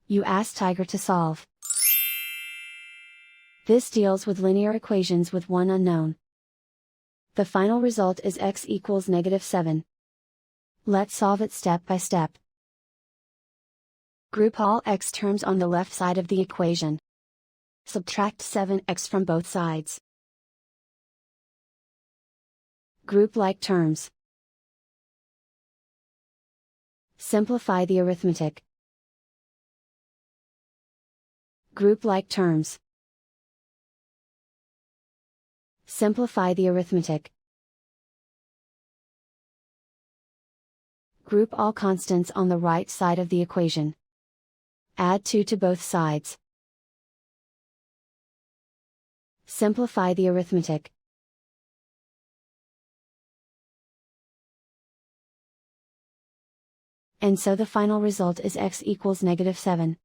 You ask Tiger to solve. This deals with linear equations with one unknown. The final result is x equals -7. Let's solve it step by step. Group all x terms on the left side of the equation. Subtract 7x from both sides. Group like terms. Simplify the arithmetic. Group like terms. Simplify the arithmetic. Group all constants on the right side of the equation. Add 2 to both sides. Simplify the arithmetic. And so the final result is x equals -7.